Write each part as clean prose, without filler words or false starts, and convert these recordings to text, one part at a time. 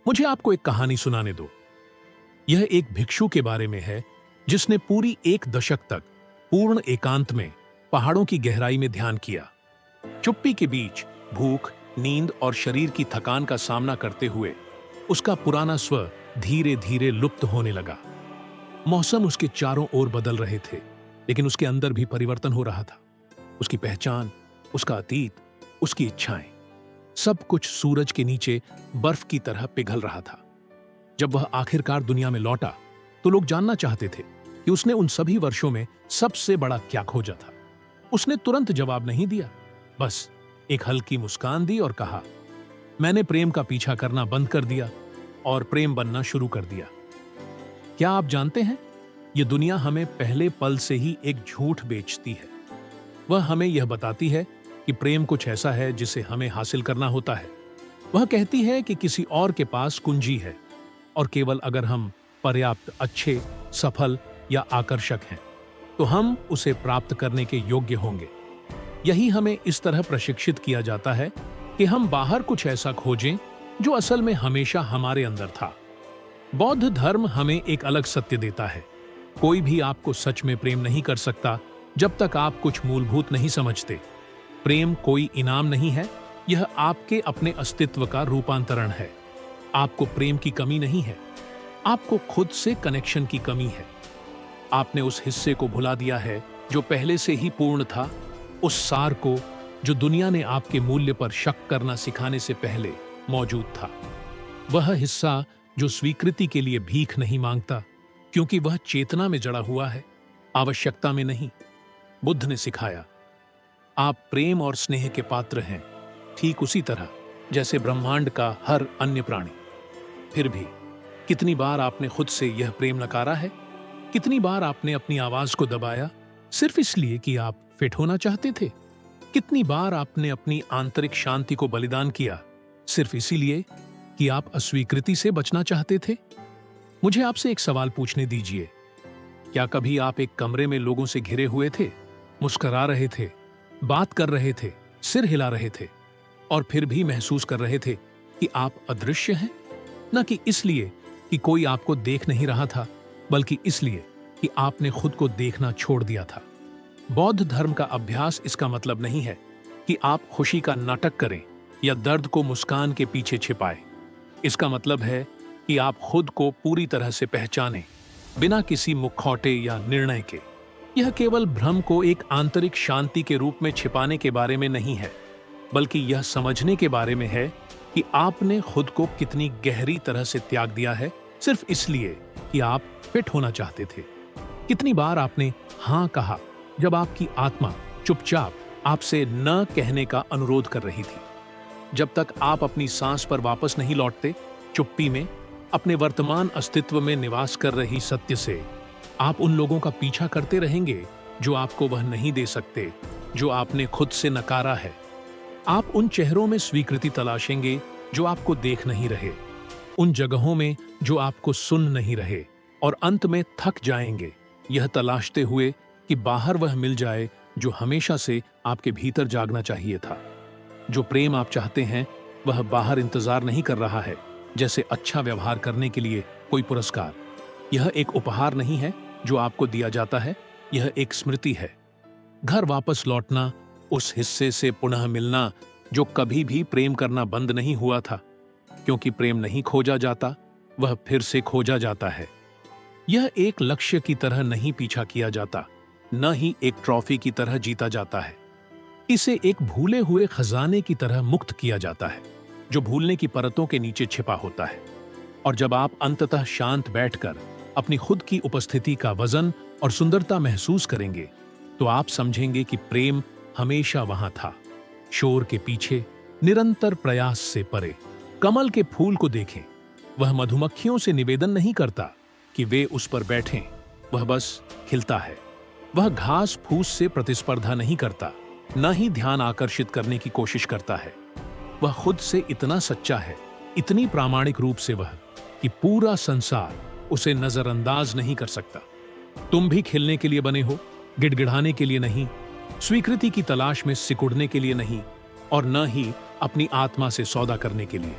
मुझे आपको एक कहानी सुनाने दो। यह एक भिक्षु के बारे में है जिसने पूरी एक दशक तक पूर्ण एकांत में पहाड़ों की गहराई में ध्यान किया। चुप्पी के बीच भूख, नींद और शरीर की थकान का सामना करते हुए उसका पुराना स्व धीरे धीरे लुप्त होने लगा। मौसम उसके चारों ओर बदल रहे थे, लेकिन उसके अंदर भी परिवर्तन हो रहा था। उसकी पहचान, उसका अतीत, उसकी इच्छाएं, सब कुछ सूरज के नीचे बर्फ की तरह पिघल रहा था। जब वह आखिरकार दुनिया में लौटा तो लोग जानना चाहते थे कि उसने उन सभी वर्षों में सबसे बड़ा क्या खोजा था। उसने तुरंत जवाब नहीं दिया, बस एक हल्की मुस्कान दी और कहा, मैंने प्रेम का पीछा करना बंद कर दिया और प्रेम बनना शुरू कर दिया। क्या आप जानते हैं, यह दुनिया हमें पहले पल से ही एक झूठ बेचती है। वह हमें यह बताती है कि प्रेम कुछ ऐसा है जिसे हमें हासिल करना होता है। वह कहती है कि किसी और के पास कुंजी है और केवल अगर हम पर्याप्त अच्छे, सफल या आकर्षक हैं तो हम उसे प्राप्त करने के योग्य होंगे। यही हमें इस तरह प्रशिक्षित किया जाता है कि हम बाहर कुछ ऐसा खोजें जो असल में हमेशा हमारे अंदर था। बौद्ध धर्म हमें एक अलग सत्य देता है। कोई भी आपको सच में प्रेम नहीं कर सकता जब तक आप कुछ मूलभूत नहीं समझते। प्रेम कोई इनाम नहीं है, यह आपके अपने अस्तित्व का रूपांतरण है। आपको प्रेम की कमी नहीं है, आपको खुद से कनेक्शन की कमी है। आपने उस हिस्से को भुला दिया है जो पहले से ही पूर्ण था, उस सार को जो दुनिया ने आपके मूल्य पर शक करना सिखाने से पहले मौजूद था। वह हिस्सा जो स्वीकृति के लिए भीख नहीं मांगता, क्योंकि वह चेतना में जड़ा हुआ है, आवश्यकता में नहीं। बुद्ध ने सिखाया, आप प्रेम और स्नेह के पात्र हैं, ठीक उसी तरह जैसे ब्रह्मांड का हर अन्य प्राणी। फिर भी कितनी बार आपने खुद से यह प्रेम नकारा है? कितनी बार आपने अपनी आवाज को दबाया सिर्फ इसलिए कि आप फिट होना चाहते थे? कितनी बार आपने अपनी आंतरिक शांति को बलिदान किया सिर्फ इसीलिए कि आप अस्वीकृति से बचना चाहते थे? मुझे आपसे एक सवाल पूछने दीजिए। क्या कभी आप एक कमरे में लोगों से घिरे हुए थे, मुस्कुरा रहे थे, बात कर रहे थे, सिर हिला रहे थे और फिर भी महसूस कर रहे थे कि आप अदृश्य हैं? न कि इसलिए कि कोई आपको देख नहीं रहा था, बल्कि इसलिए कि आपने खुद को देखना छोड़ दिया था। बौद्ध धर्म का अभ्यास इसका मतलब नहीं है कि आप खुशी का नाटक करें या दर्द को मुस्कान के पीछे छिपाएं। इसका मतलब है कि आप खुद को पूरी तरह से पहचानें, बिना किसी मुखौटे या निर्णय के। यह केवल भ्रम को एक आंतरिक शांति के रूप में छिपाने के बारे में नहीं है, बल्कि यह समझने के बारे में है कि आपने खुद को कितनी गहरी तरह से त्याग दिया है सिर्फ इसलिए कि आप फिट होना चाहते थे। कितनी बार आपने हां कहा जब आपकी आत्मा चुपचाप आपसे न कहने का अनुरोध कर रही थी। जब तक आप अपनी सांस पर वापस नहीं लौटते, चुप्पी में, अपने वर्तमान अस्तित्व में निवास कर रही सत्य से, आप उन लोगों का पीछा करते रहेंगे जो आपको वह नहीं दे सकते जो आपने खुद से नकारा है। आप उन चेहरों में स्वीकृति तलाशेंगे जो आपको देख नहीं रहे, उन जगहों में जो आपको सुन नहीं रहे, और अंत में थक जाएंगे यह तलाशते हुए कि बाहर वह मिल जाए जो हमेशा से आपके भीतर जागना चाहिए था। जो प्रेम आप चाहते हैं वह बाहर इंतजार नहीं कर रहा है, जैसे अच्छा व्यवहार करने के लिए कोई पुरस्कार। यह एक उपहार नहीं है जो आपको दिया जाता है, यह एक स्मृति है। घर वापस लौटना, उस हिस्से से पुनः मिलना जो कभी भी प्रेम करना बंद नहीं हुआ था, क्योंकि प्रेम नहीं खोजा जाता, वह फिर से खोजा जाता है। यह एक लक्ष्य की तरह नहीं पीछा किया जाता, न ही एक ट्रॉफी की तरह जीता जाता है। इसे एक भूले हुए खजाने की तरह मुक्त किया जाता है, जो भूलने की परतों के नीचे छिपा होता है। और जब आप अंततः शांत बैठकर अपनी खुद की उपस्थिति का वजन और सुंदरता महसूस करेंगे, तो आप समझेंगे कि प्रेम हमेशा वहां था, शोर के पीछे, निरंतर प्रयास से परे। कमल के फूल को देखें, वह मधुमक्खियों से निवेदन नहीं करता कि वे उस पर बैठें, वह बस खिलता है। वह घास फूस से प्रतिस्पर्धा नहीं करता, न ही ध्यान आकर्षित करने की कोशिश करता है। वह खुद से इतना सच्चा है, इतनी प्रामाणिक रूप से वह, कि पूरा संसार उसे नजरअंदाज नहीं कर सकता। तुम भी खिलने के लिए बने हो, गिड़गिड़ाने के लिए नहीं, स्वीकृति की तलाश में सिकुड़ने के लिए नहीं, और न ही अपनी आत्मा से सौदा करने के लिए।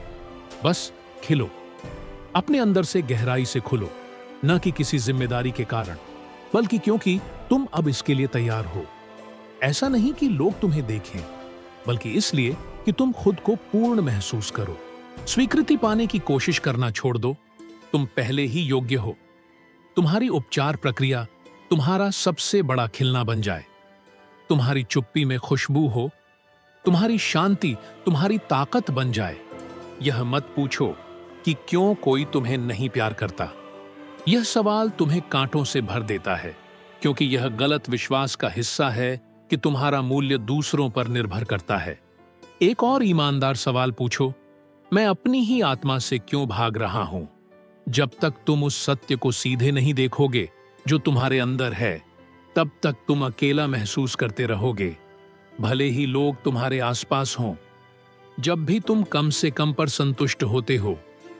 बस खिलो, अपने अंदर से गहराई से खुलो, न कि किसी जिम्मेदारी के कारण, बल्कि क्योंकि तुम अब इसके लिए तैयार हो। ऐसा नहीं कि लोग तुम्हें देखें, बल्कि इसलिए कि तुम खुद को पूर्ण महसूस करो। स्वीकृति पाने की कोशिश करना छोड़ दो। तुम पहले ही योग्य हो। तुम्हारी उपचार प्रक्रिया तुम्हारा सबसे बड़ा खिलना बन जाए। तुम्हारी चुप्पी में खुशबू हो, तुम्हारी शांति तुम्हारी ताकत बन जाए। यह मत पूछो कि क्यों कोई तुम्हें नहीं प्यार करता। यह सवाल तुम्हें कांटों से भर देता है, क्योंकि यह गलत विश्वास का हिस्सा है कि तुम्हारा मूल्य दूसरों पर निर्भर करता है। एक और ईमानदार सवाल पूछो, मैं अपनी ही आत्मा से क्यों भाग रहा हूं? जब तक तुम उस सत्य को सीधे नहीं देखोगे जो तुम्हारे अंदर है, तब तक तुम अकेला महसूस करते रहोगे, भले ही लोग तुम्हारे आसपास हों। जब भी तुम कम से कम पर संतुष्ट होते हो,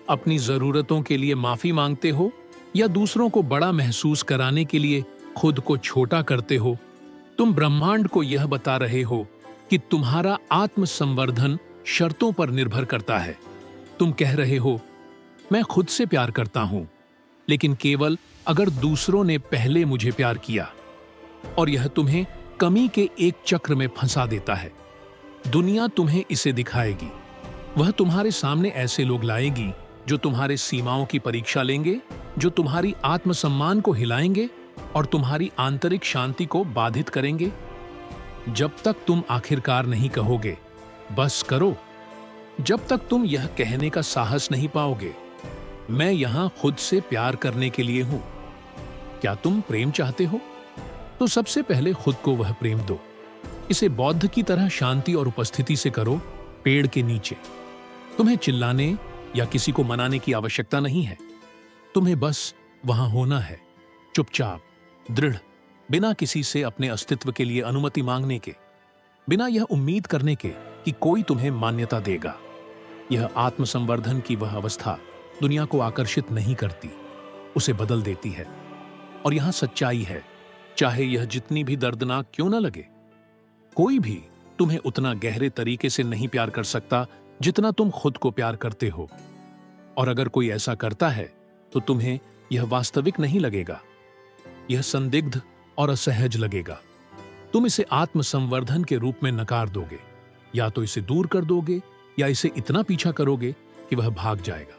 अपनी जरूरतों के लिए माफी मांगते हो या दूसरों को बड़ा महसूस कराने के लिए खुद को छोटा करते हो, तुम ब्रह्मांड को यह बता रहे हो कि तुम्हारा आत्मसंवर्धन शर्तों पर निर्भर करता है। तुम कह रहे हो, मैं खुद से प्यार करता हूं, लेकिन केवल अगर दूसरों ने पहले मुझे प्यार किया। और यह तुम्हें कमी के एक चक्र में फंसा देता है। दुनिया तुम्हें इसे दिखाएगी। वह तुम्हारे सामने ऐसे लोग लाएगी जो तुम्हारे सीमाओं की परीक्षा लेंगे, जो तुम्हारी आत्मसम्मान को हिलाएंगे और तुम्हारी आंतरिक शांति को बाधित करेंगे। जब तक तुम आखिरकार नहीं कहोगे, बस करो, जब तक तुम यह कहने का साहस नहीं पाओगे, मैं यहां खुद से प्यार करने के लिए हूं। क्या तुम प्रेम चाहते हो? तो सबसे पहले खुद को वह प्रेम दो। इसे बौद्ध की तरह शांति और उपस्थिति से करो, पेड़ के नीचे। तुम्हें चिल्लाने या किसी को मनाने की आवश्यकता नहीं है। तुम्हें बस वहां होना है, चुपचाप, दृढ़, बिना किसी से अपने अस्तित्व के लिए अनुमति मांगने के, बिना यह उम्मीद करने के कि कोई तुम्हें मान्यता देगा। यह आत्मसंवर्धन की वह अवस्था दुनिया को आकर्षित नहीं करती, उसे बदल देती है। और यहां सच्चाई है, चाहे यह जितनी भी दर्दनाक क्यों न लगे, कोई भी तुम्हें उतना गहरे तरीके से नहीं प्यार कर सकता जितना तुम खुद को प्यार करते हो। और अगर कोई ऐसा करता है तो तुम्हें यह वास्तविक नहीं लगेगा, यह संदिग्ध और असहज लगेगा। तुम इसे आत्मसंवर्धन के रूप में नकार दोगे, या तो इसे दूर कर दोगे या इसे इतना पीछा करोगे कि वह भाग जाएगा,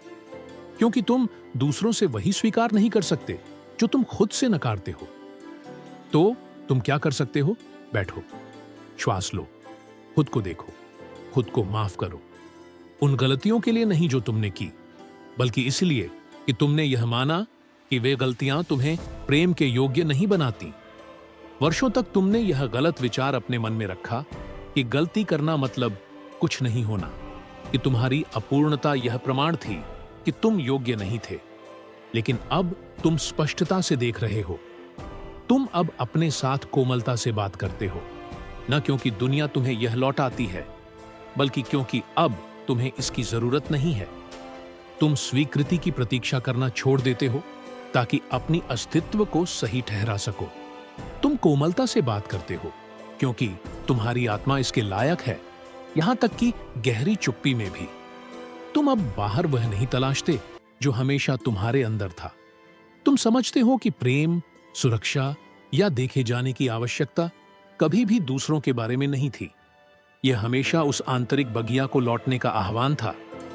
क्योंकि तुम दूसरों से वही स्वीकार नहीं कर सकते जो तुम खुद से नकारते हो। तो तुम क्या कर सकते हो? बैठो, श्वास लो, खुद को देखो, खुद को माफ करो। उन गलतियों के लिए नहीं जो तुमने की, बल्कि इसलिए कि तुमने यह माना कि वे गलतियां तुम्हें प्रेम के योग्य नहीं बनाती। वर्षों तक तुमने यह गलत विचार अपने मन में रखा कि गलती करना मतलब कुछ नहीं होना, कि तुम्हारी अपूर्णता यह प्रमाण थी कि तुम योग्य नहीं थे। लेकिन अब तुम स्पष्टता से देख रहे हो। तुम अब अपने साथ कोमलता से बात करते हो, न क्योंकि दुनिया तुम्हें यह लौटाती है, बल्कि क्योंकि अब तुम्हें इसकी जरूरत नहीं है। तुम स्वीकृति की प्रतीक्षा करना छोड़ देते हो ताकि अपनी अस्तित्व को सही ठहरा सको। तुम कोमलता से बात करते हो क्योंकि तुम्हारी आत्मा इसके लायक है, यहां तक कि गहरी चुप्पी में भी। तुम अब बाहर वह नहीं तलाशते जो हमेशा तुम्हारे अंदर था। तुम समझते हो कि प्रेम, सुरक्षा या देखे जाने की आवश्यकता कभी भी दूसरों के बारे में नहीं थी। यह हमेशा उस आंतरिक बगिया को लौटने का आह्वान था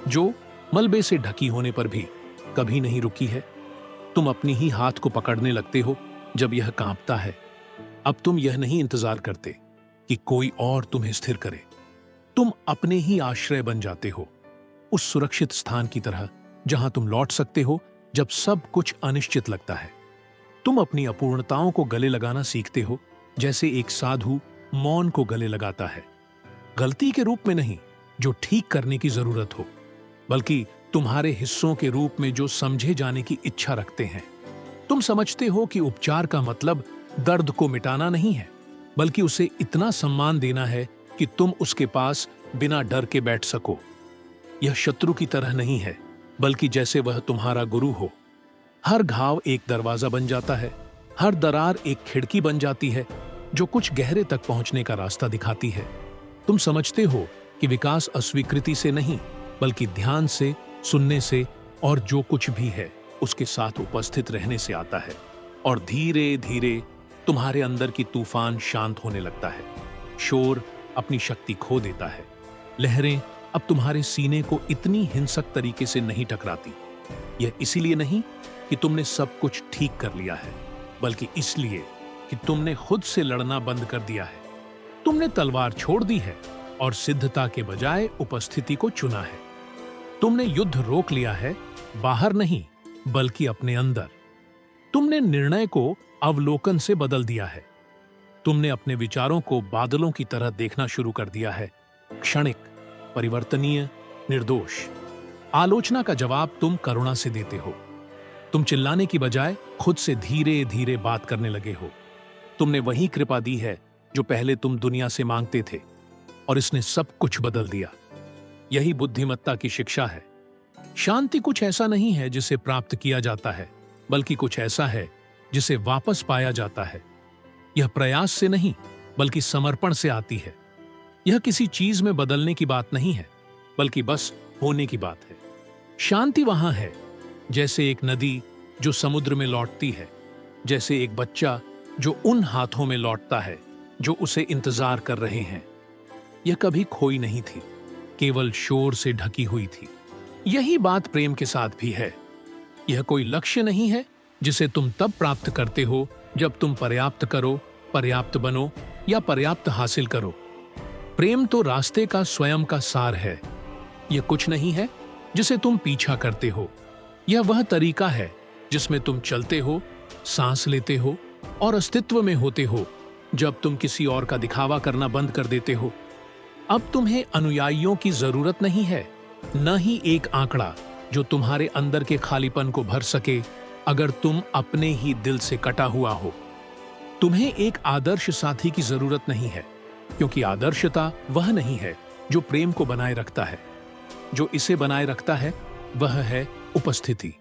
जो मलबे से ढकी होने पर भी कभी नहीं रुकी है। तुम अपनी ही हाथ को पकड़ने लगते हो जब यह कांपता है। अब तुम यह नहीं इंतजार करते कि कोई और तुम्हें स्थिर करे। तुम अपने ही आश्रय बन जाते हो, उस सुरक्षित स्थान की तरह जहां तुम लौट सकते हो जब सब कुछ अनिश्चित लगता है। तुम अपनी अपूर्णताओं को गले लगाना सीखते हो, जैसे एक साधु मौन को गले लगाता है। गलती के रूप में नहीं जो ठीक करने की जरूरत हो, बल्कि तुम्हारे हिस्सों के रूप में जो समझे जाने की इच्छा रखते हैं। तुम समझते हो कि उपचार का मतलब दर्द को मिटाना नहीं है, बल्कि उसे इतना सम्मान देना है कि तुम उसके पास बिना डर के बैठ सको। यह शत्रु की तरह नहीं है, बल्कि जैसे वह तुम्हारा गुरु हो। हर घाव एक दरवाजा बन जाता है, हर दरार एक खिड़की बन जाती है जो कुछ गहरे तक पहुंचने का रास्ता दिखाती है। तुम समझते हो कि विकास अस्वीकृति से नहीं, बल्कि ध्यान से, सुनने से और जो कुछ भी है उसके साथ उपस्थित रहने से आता है, और धीरे धीरे तुम्हारे अंदर की तूफान शांत होने लगता है। शोर अपनी शक्ति खो देता है। लहरें अब तुम्हारे सीने को इतनी हिंसक तरीके से नहीं टकराती। यह इसीलिए नहीं कि तुमने सब कुछ ठीक कर लिया है, बल्कि इसलिए कि तुमने खुद से लड़ना बंद कर दिया है। तुमने तलवार छोड़ दी है और सिद्धता के बजाय उपस्थिति को चुना है। तुमने युद्ध रोक लिया है, बाहर नहीं बल्कि अपने अंदर। तुमने निर्णय को अवलोकन से बदल दिया है। तुमने अपने विचारों को बादलों की तरह देखना शुरू कर दिया है, क्षणिक, परिवर्तनीय, निर्दोष। आलोचना का जवाब तुम करुणा से देते हो। तुम चिल्लाने की बजाय खुद से धीरे धीरे बात करने लगे हो। तुमने वही कृपा दी है जो पहले तुम दुनिया से मांगते थे, और इसने सब कुछ बदल दिया। यही बुद्धिमत्ता की शिक्षा है। शांति कुछ ऐसा नहीं है जिसे प्राप्त किया जाता है, बल्कि कुछ ऐसा है जिसे वापस पाया जाता है। यह प्रयास से नहीं बल्कि समर्पण से आती है। यह किसी चीज में बदलने की बात नहीं है, बल्कि बस होने की बात है। शांति वहां है जैसे एक नदी जो समुद्र में लौटती है, जैसे एक बच्चा जो उन हाथों में लौटता है जो उसे इंतजार कर रहे हैं। यह कभी खोई नहीं थी, केवल शोर से ढकी हुई थी। यही बात प्रेम के साथ भी है। यह कोई लक्ष्य नहीं है जिसे तुम तब प्राप्त करते हो जब तुम पर्याप्त करो, पर्याप्त बनो या पर्याप्त हासिल करो। प्रेम तो रास्ते का स्वयं का सार है। यह कुछ नहीं है जिसे तुम पीछा करते हो। यह वह तरीका है जिसमें तुम चलते हो, सांस लेते हो और अस्तित्व में होते हो जब तुम किसी और का दिखावा करना बंद कर देते हो। अब तुम्हें अनुयायियों की जरूरत नहीं है, न ही एक आंकड़ा जो तुम्हारे अंदर के खालीपन को भर सके अगर तुम अपने ही दिल से कटा हुआ हो। तुम्हें एक आदर्श साथी की जरूरत नहीं है, क्योंकि आदर्शता वह नहीं है जो प्रेम को बनाए रखता है। जो इसे बनाए रखता है वह है उपस्थिति।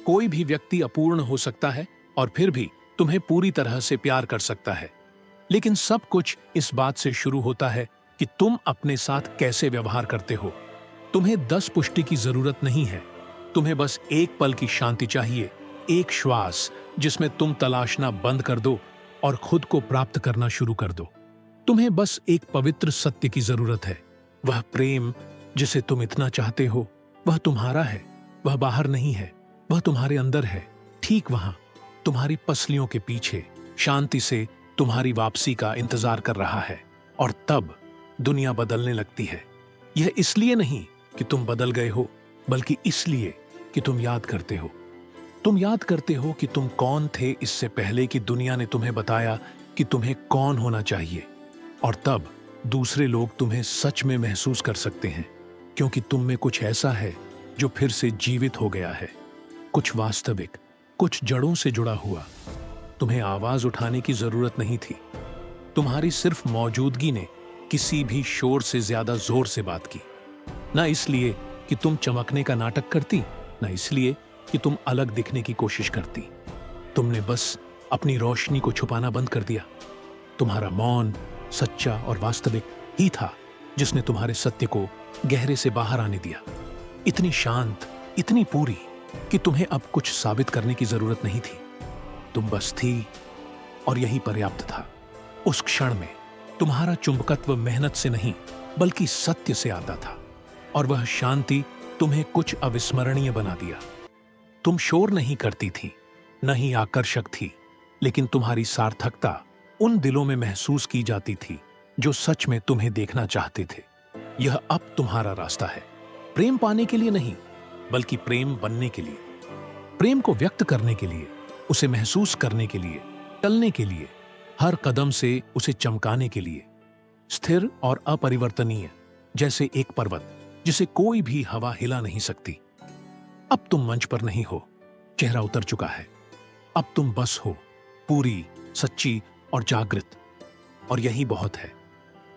कोई भी व्यक्ति अपूर्ण हो सकता है और फिर भी तुम्हें पूरी तरह से प्यार कर सकता है, लेकिन सब कुछ इस बात से शुरू होता है कि तुम अपने साथ कैसे व्यवहार करते हो। तुम्हें 10 पुष्टि की जरूरत नहीं है। तुम्हें बस एक पल की शांति चाहिए, एक श्वास जिसमें तुम तलाशना बंद कर दो और खुद को प्राप्त करना शुरू कर दो। तुम्हें बस एक पवित्र सत्य की जरूरत है। वह प्रेम जिसे तुम इतना चाहते हो, वह तुम्हारा है। वह बाहर नहीं है, वह तुम्हारे अंदर है, ठीक वहां, तुम्हारी पसलियों के पीछे, शांति से तुम्हारी वापसी का इंतजार कर रहा है। और तब दुनिया बदलने लगती है। यह इसलिए नहीं कि तुम बदल गए हो, बल्कि इसलिए कि तुम याद करते हो। तुम याद करते हो कि तुम कौन थे इससे पहले कि दुनिया ने तुम्हें बताया कि तुम्हें कौन होना चाहिए। और तब दूसरे लोग तुम्हें सच में महसूस कर सकते हैं, क्योंकि तुम में कुछ ऐसा है जो फिर से जीवित हो गया है, कुछ वास्तविक, कुछ जड़ों से जुड़ा हुआ। तुम्हें आवाज उठाने की जरूरत नहीं थी। तुम्हारी सिर्फ मौजूदगी ने किसी भी शोर से ज्यादा जोर से बात की। ना इसलिए कि तुम चमकने का नाटक करती, ना इसलिए कि तुम अलग दिखने की कोशिश करती। तुमने बस अपनी रोशनी को छुपाना बंद कर दिया। तुम्हारा मौन सच्चा और वास्तविक ही था जिसने तुम्हारे सत्य को गहरे से बाहर आने दिया। इतनी शांत, इतनी पूरी कि तुम्हें अब कुछ साबित करने की जरूरत नहीं थी। तुम बस थी और यही पर्याप्त था। उस क्षण में तुम्हारा चुंबकत्व मेहनत से नहीं बल्कि सत्य से आता था, और वह शांति तुम्हें कुछ अविस्मरणीय बना दिया। तुम शोर नहीं करती थी, न ही आकर्षक थी, लेकिन तुम्हारी सार्थकता उन दिलों में महसूस की जाती थी जो सच में तुम्हें देखना चाहते थे। यह अब तुम्हारा रास्ता है, प्रेम पाने के लिए नहीं, बल्कि प्रेम बनने के लिए, प्रेम को व्यक्त करने के लिए, उसे महसूस करने के लिए, चलने के लिए, हर कदम से उसे चमकाने के लिए, स्थिर और अपरिवर्तनीय, जैसे एक पर्वत जिसे कोई भी हवा हिला नहीं सकती। अब तुम मंच पर नहीं हो, चेहरा उतर चुका है। अब तुम बस हो, पूरी, सच्ची और जागृत। और यही बहुत है।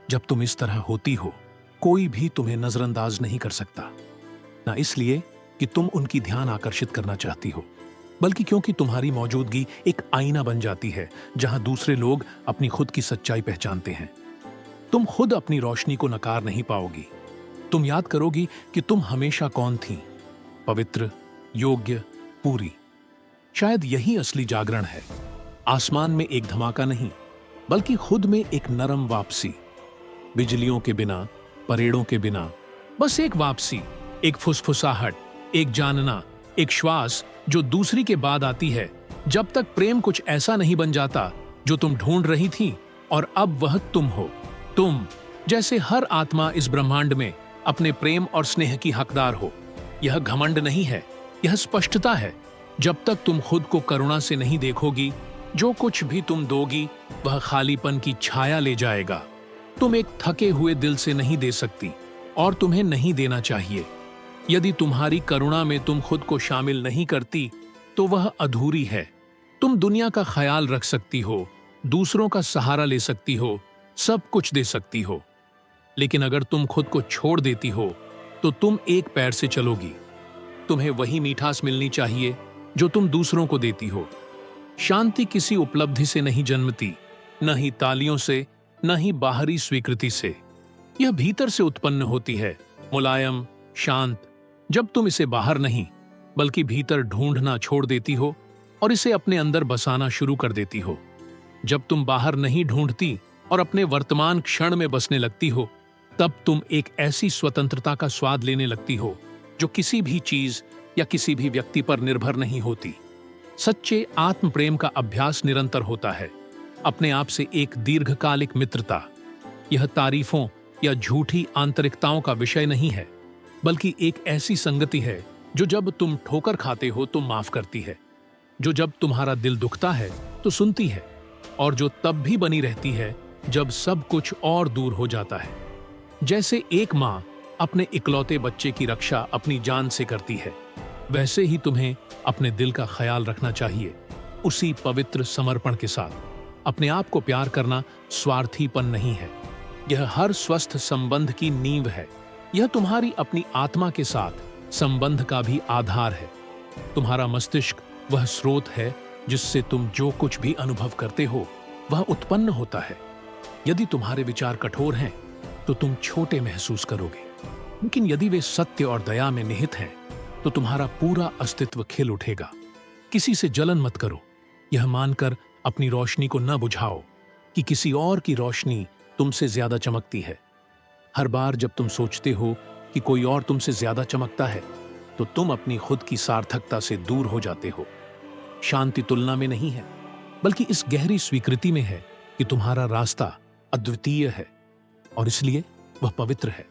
जब तुम इस तरह होती हो, कोई भी तुम्हें नजरअंदाज नहीं कर सकता, ना इसलिए कि तुम उनकी ध्यान आकर्षित करना चाहती हो, बल्कि क्योंकि तुम्हारी मौजूदगी एक आईना बन जाती है जहां दूसरे लोग अपनी खुद की सच्चाई पहचानते हैं। तुम खुद अपनी रोशनी को नकार नहीं पाओगी। तुम याद करोगी कि तुम हमेशा कौन थी, पवित्र, योग्य, पूरी। शायद यही असली जागरण है। आसमान में एक धमाका नहीं, बल्कि खुद में एक नरम वापसी। बिजलियों के बिना, परेड़ों के बिना, बस एक वापसी, एक फुसफुसाहट, एक जानना, एक श्वास जो दूसरी के बाद आती है। जब तक प्रेम कुछ ऐसा नहीं बन जाता जो तुम ढूंढ रही थी और अब वह तुम हो। तुम जैसे हर आत्मा इस ब्रह्मांड में अपने प्रेम और स्नेह की हकदार हो। यह घमंड नहीं है, यह स्पष्टता है। जब तक तुम खुद को करुणा से नहीं देखोगी, जो कुछ भी तुम दोगी वह खालीपन की छाया ले जाएगा। तुम एक थके हुए दिल से नहीं दे सकती और तुम्हें नहीं देना चाहिए। यदि तुम्हारी करुणा में तुम खुद को शामिल नहीं करती तो वह अधूरी है। तुम दुनिया का ख्याल रख सकती हो, दूसरों का सहारा ले सकती हो, सब कुछ दे सकती हो, लेकिन अगर तुम खुद को छोड़ देती हो तो तुम एक पैर से चलोगी। तुम्हें वही मिठास मिलनी चाहिए जो तुम दूसरों को देती हो। शांति किसी उपलब्धि से नहीं जन्मती, न ही तालियों से, न ही बाहरी स्वीकृति से। यह भीतर से उत्पन्न होती है, मुलायम, शांत। जब तुम इसे बाहर नहीं बल्कि भीतर ढूंढना छोड़ देती हो और इसे अपने अंदर बसाना शुरू कर देती हो। जब तुम बाहर नहीं ढूंढती और अपने वर्तमान क्षण में बसने लगती हो, तब तुम एक ऐसी स्वतंत्रता का स्वाद लेने लगती हो जो किसी भी चीज या किसी भी व्यक्ति पर निर्भर नहीं होती। सच्चे आत्म प्रेम का अभ्यास निरंतर होता है, अपने आप से एक दीर्घकालिक मित्रता। यह तारीफों या झूठी आंतरिकताओं का विषय नहीं है, बल्कि एक ऐसी संगति है जो जब तुम ठोकर खाते हो तो माफ करती है, जो जब तुम्हारा दिल दुखता है तो सुनती है, और जो तब भी बनी रहती है जब सब कुछ और दूर हो जाता है। जैसे एक माँ अपने इकलौते बच्चे की रक्षा अपनी जान से करती है, वैसे ही तुम्हें अपने दिल का ख्याल रखना चाहिए, उसी पवित्र समर्पण के साथ। अपने आप को प्यार करना स्वार्थीपन नहीं है, यह हर स्वस्थ संबंध की नींव है। यह तुम्हारी अपनी आत्मा के साथ संबंध का भी आधार है। तुम्हारा मस्तिष्क वह स्रोत है जिससे तुम जो कुछ भी अनुभव करते हो वह उत्पन्न होता है। यदि तुम्हारे विचार कठोर हैं तो तुम छोटे महसूस करोगे, लेकिन यदि वे सत्य और दया में निहित हैं तो तुम्हारा पूरा अस्तित्व खिल उठेगा। किसी से जलन मत करो, यह मानकर अपनी रोशनी को न बुझाओ कि किसी और की रोशनी तुमसे ज्यादा चमकती है। हर बार जब तुम सोचते हो कि कोई और तुमसे ज्यादा चमकता है तो तुम अपनी खुद की सार्थकता से दूर हो जाते हो। शांति तुलना में नहीं है, बल्कि इस गहरी स्वीकृति में है कि तुम्हारा रास्ता अद्वितीय है और इसलिए वह पवित्र है।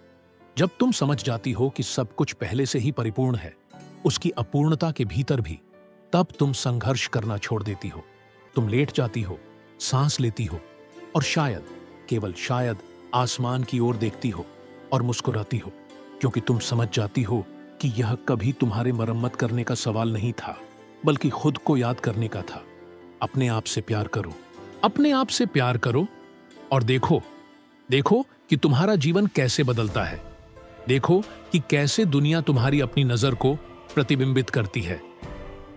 जब तुम समझ जाती हो कि सब कुछ पहले से ही परिपूर्ण है, उसकी अपूर्णता के भीतर भी, तब तुम संघर्ष करना छोड़ देती हो। तुम लेट जाती हो, सांस लेती हो और शायद, केवल शायद, आसमान की ओर देखती हो और मुस्कुराती हो, क्योंकि तुम समझ जाती हो कि यह कभी तुम्हारे मरम्मत करने का सवाल नहीं था, बल्कि खुद को याद करने का था। अपने आप से प्यार करो, अपने आप से प्यार करो और देखो कि तुम्हारा जीवन कैसे बदलता है। देखो कि कैसे दुनिया तुम्हारी अपनी नजर को प्रतिबिंबित करती है।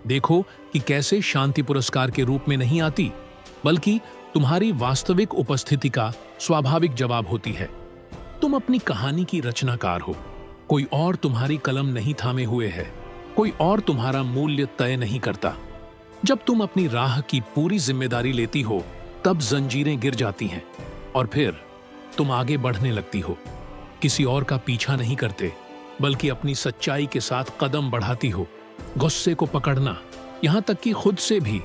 देखो कि कैसे शांति पुरस्कार के रूप में नहीं आती, बल्कि तुम्हारी वास्तविक उपस्थिति का स्वाभाविक जवाब होती है। तुम अपनी कहानी की रचनाकार हो, कोई और तुम्हारी कलम नहीं थामे हुए है, कोई और तुम्हारा मूल्य तय नहीं करता। जब तुम अपनी राह की पूरी जिम्मेदारी लेती हो, तब जंजीरें गिर जाती हैं और फिर तुम आगे बढ़ने लगती हो। किसी और का पीछा नहीं करते, बल्कि अपनी सच्चाई के साथ कदम बढ़ाती हो। गुस्से को पकड़ना, यहां तक कि खुद से भी,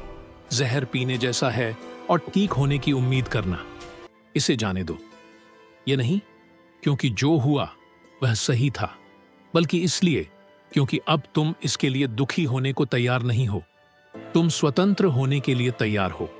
जहर पीने जैसा है और ठीक होने की उम्मीद करना। इसे जाने दो। यह नहीं क्योंकि जो हुआ वह सही था, बल्कि इसलिए क्योंकि अब तुम इसके लिए दुखी होने को तैयार नहीं हो। तुम स्वतंत्र होने के लिए तैयार हो।